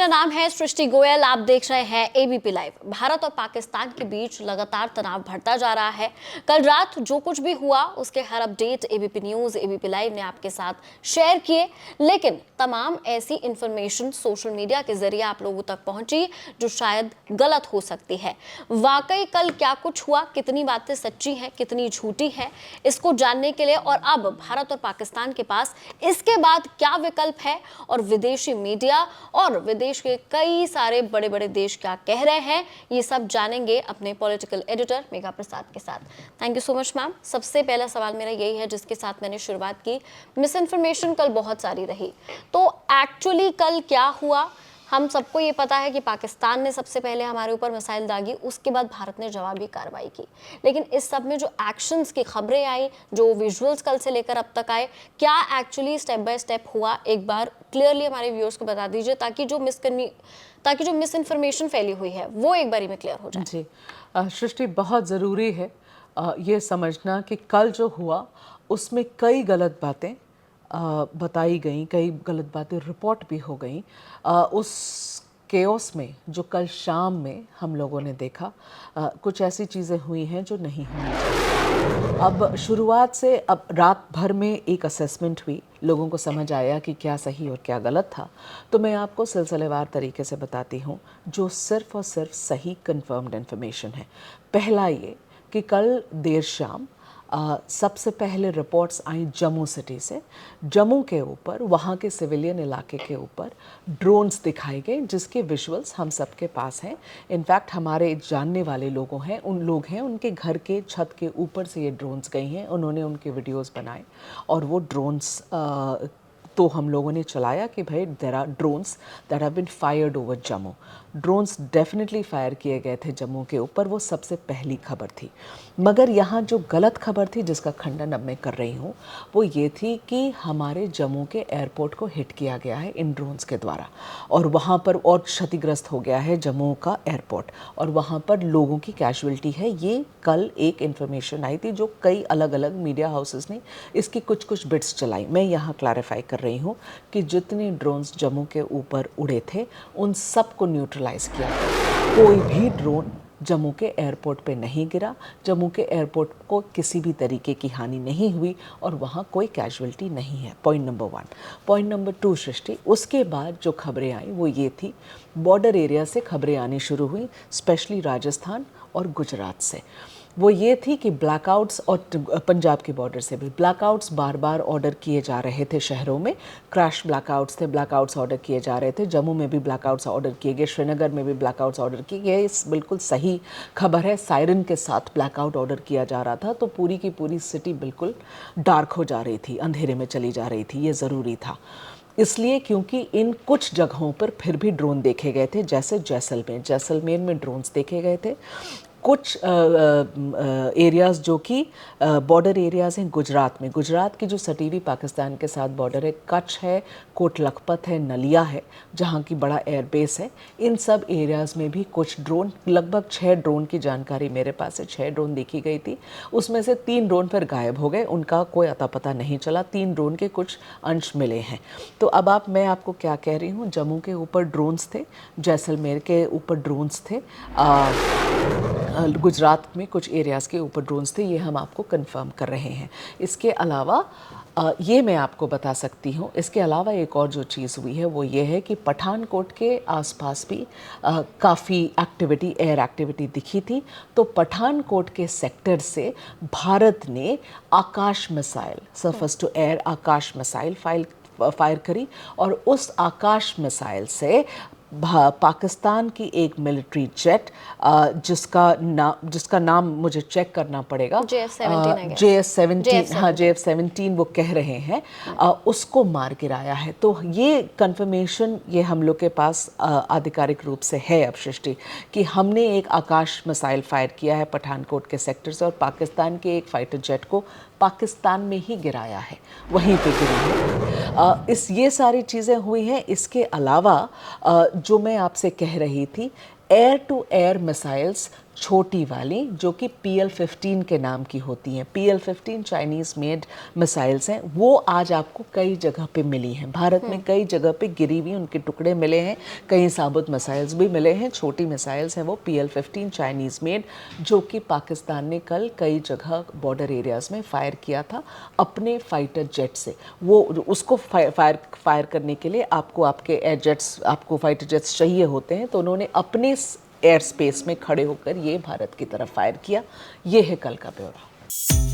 मेरा नाम है सृष्टि गोयल। आप देख रहे हैं एबीपी लाइव। भारत और पाकिस्तान के बीच लगातार तनाव बढ़ता जा रहा है। कल रात जो कुछ भी हुआ उसके हर update ABP news, ABP live ने आपके साथ शेयर किए, लेकिन तमाम ऐसी इंफॉर्मेशन सोशल मीडिया के जरिए आप लोगों तक पहुंची जो शायद गलत हो सकती है। वाकई कल क्या कुछ हुआ, कितनी बातें सच्ची हैं, कितनी झूठी है, इसको जानने के लिए और अब भारत और पाकिस्तान के पास इसके बाद क्या विकल्प है और विदेशी मीडिया और विदेश के कई सारे बड़े बड़े देश क्या कह रहे हैं, ये सब जानेंगे अपने पॉलिटिकल एडिटर मेघा प्रसाद के साथ। Thank you so much ma'am. सबसे पहला सवाल मेरा यही है जिसके साथ मैंने शुरुआत की। मिस इन्फॉर्मेशन कल बहुत सारी रही, तो एक्चुअली कल क्या हुआ? हम सबको ये पता है कि पाकिस्तान ने सबसे पहले हमारे ऊपर मिसाइल दागी, उसके बाद भारत ने जवाबी कार्रवाई की, लेकिन इस सब में जो एक्शंस की खबरें आई, जो विजुअल्स कल से लेकर अब तक आए, क्या एक्चुअली स्टेप बाय स्टेप हुआ, एक बार क्लियरली हमारे व्यूअर्स को बता दीजिए ताकि जो मिस इन्फॉर्मेशन फैली हुई है वो एक बारी में क्लियर हो जाए। जी सृष्टि, बहुत ज़रूरी है ये समझना कि कल जो हुआ उसमें कई गलत बातें बताई गई, कई गलत बातें रिपोर्ट भी हो गई। उस केओस में जो कल शाम में हम लोगों ने देखा, कुछ ऐसी चीज़ें हुई हैं जो नहीं होनी चाहिए। अब शुरुआत से अब रात भर में एक असेसमेंट हुई, लोगों को समझ आया कि क्या सही और क्या गलत था। तो मैं आपको सिलसिलेवार तरीके से बताती हूँ जो सिर्फ़ और सिर्फ सही कंफर्म्ड इन्फॉर्मेशन है। पहला ये कि कल देर शाम सबसे पहले रिपोर्ट्स आई जम्मू सिटी से। जम्मू के ऊपर, वहाँ के सिविलियन इलाके के ऊपर ड्रोन्स दिखाए गए जिसके विजुअल्स हम सब के पास हैं। इनफैक्ट हमारे जानने वाले लोग हैं, उनके घर के छत के ऊपर से ये ड्रोन्स गई हैं, उन्होंने उनके वीडियोस बनाए और वो ड्रोन्स तो हम लोगों ने चलाया कि भाई there are drones that have been fired over Jammu. Drones definitely fire किए गए थे जम्मू के ऊपर, वो सबसे पहली खबर थी। मगर यहाँ जो गलत खबर थी जिसका खंडन अब मैं कर रही हूँ वो ये थी कि हमारे जम्मू के एयरपोर्ट को हिट किया गया है इन ड्रोन्स के द्वारा और वहाँ पर और क्षतिग्रस्त हो गया है जम्मू का एयरपोर्ट और वहाँ पर लोगों की कैजुअलिटी है। ये कल एक इन्फॉर्मेशन आई थी जो कई अलग अलग मीडिया हाउसेस ने इसकी कुछ बिट्स चलाई। मैं यहाँ क्लैरिफाई कर रही हूँ कि जितने ड्रोन्स जम्मू के ऊपर उड़े थे उन सब को न्यूट्रलाइज किया गया। कोई भी ड्रोन जम्मू के एयरपोर्ट पे नहीं गिरा, जम्मू के एयरपोर्ट को किसी भी तरीके की हानि नहीं हुई और वहाँ कोई कैजुअलिटी नहीं है। Point number 1। पॉइंट नंबर 2 सृष्टि, उसके बाद जो खबरें आई वो ये थी, बॉर्डर एरिया से खबरें आनी शुरू हुई, स्पेशली राजस्थान और गुजरात से। वो ये थी कि ब्लैकआउट्स और पंजाब के बॉर्डर से भी ब्लैकआउट्स बार बार ऑर्डर किए जा रहे थे शहरों में। क्रैश ब्लैकआउट्स थे, ब्लैकआउट्स ऑर्डर किए जा रहे थे। जम्मू में भी ब्लैकआउट्स ऑर्डर किए गए, श्रीनगर में भी ब्लैकआउट्स ऑर्डर किए गए। बिल्कुल सही खबर है, सायरन के साथ ब्लैकआउट ऑर्डर किया जा रहा था तो पूरी की पूरी सिटी बिल्कुल डार्क हो जा रही थी, अंधेरे में चली जा रही थी। ये ज़रूरी था इसलिए क्योंकि इन कुछ जगहों पर फिर भी ड्रोन देखे गए थे, जैसे जैसलमेर में ड्रोन्स देखे गए थे। कुछ एरियाज़ जो कि बॉर्डर एरियाज़ हैं गुजरात की जो सटी हुई पाकिस्तान के साथ बॉर्डर है, कच्छ है, कोट लखपत है, नलिया है जहाँ की बड़ा एयरबेस है, इन सब एरियाज़ में भी कुछ ड्रोन, लगभग 6 ड्रोन की जानकारी मेरे पास है, 6 ड्रोन देखी गई थी। उसमें से 3 ड्रोन फिर गायब हो गए, उनका कोई अता पता नहीं चला। 3 ड्रोन के कुछ अंश मिले हैं। तो अब मैं आपको क्या कह रही हूँ, जम्मू के ऊपर ड्रोन्स थे, जैसलमेर के ऊपर ड्रोन्स थे, गुजरात में कुछ एरियाज़ के ऊपर ड्रोन्स थे, ये हम आपको कंफर्म कर रहे हैं। इसके अलावा ये मैं आपको बता सकती हूँ, इसके अलावा एक और जो चीज़ हुई है वो ये है कि पठानकोट के आसपास भी काफ़ी एक्टिविटी, एयर एक्टिविटी दिखी थी। तो पठानकोट के सेक्टर से भारत ने Akash missile, surface to air Akash missile fire करी और उस आकाश मिसाइल से पाकिस्तान की एक मिलिट्री जेट जिसका नाम मुझे चेक करना पड़ेगा, JF-17, हाँ JF-17 वो कह रहे हैं, उसको मार गिराया है। तो ये कंफर्मेशन ये हम लोग के पास आधिकारिक रूप से है अब सृष्टि कि हमने एक आकाश मिसाइल फायर किया है पठानकोट के सेक्टर से और पाकिस्तान के एक फाइटर जेट को पाकिस्तान में ही गिराया है, वहीं पे गिरी है। ये सारी चीज़ें हुई हैं। इसके अलावा जो मैं आपसे कह रही थी, एयर टू एयर मिसाइल्स छोटी वाली, जो कि PL-15 के नाम की होती हैं। PL-15 चाइनीज़ मेड मिसाइल्स हैं। वो आज आपको कई जगह पे मिली हैं, भारत में कई जगह पे गिरी हुई उनके टुकड़े मिले हैं, कई साबुत मिसाइल्स भी मिले हैं। छोटी मिसाइल्स हैं वो PL-15 चाइनीज़ मेड, जो कि पाकिस्तान ने कल कई जगह बॉर्डर एरियाज़ में फायर किया था अपने फाइटर जेट से। वो उसको फायर करने के लिए आपको आपके एयर जेट्स, आपको फाइटर जेट्स चाहिए होते हैं, तो उन्होंने अपने एयर स्पेस में खड़े होकर ये भारत की तरफ फायर किया। ये है कल का ब्यौरा।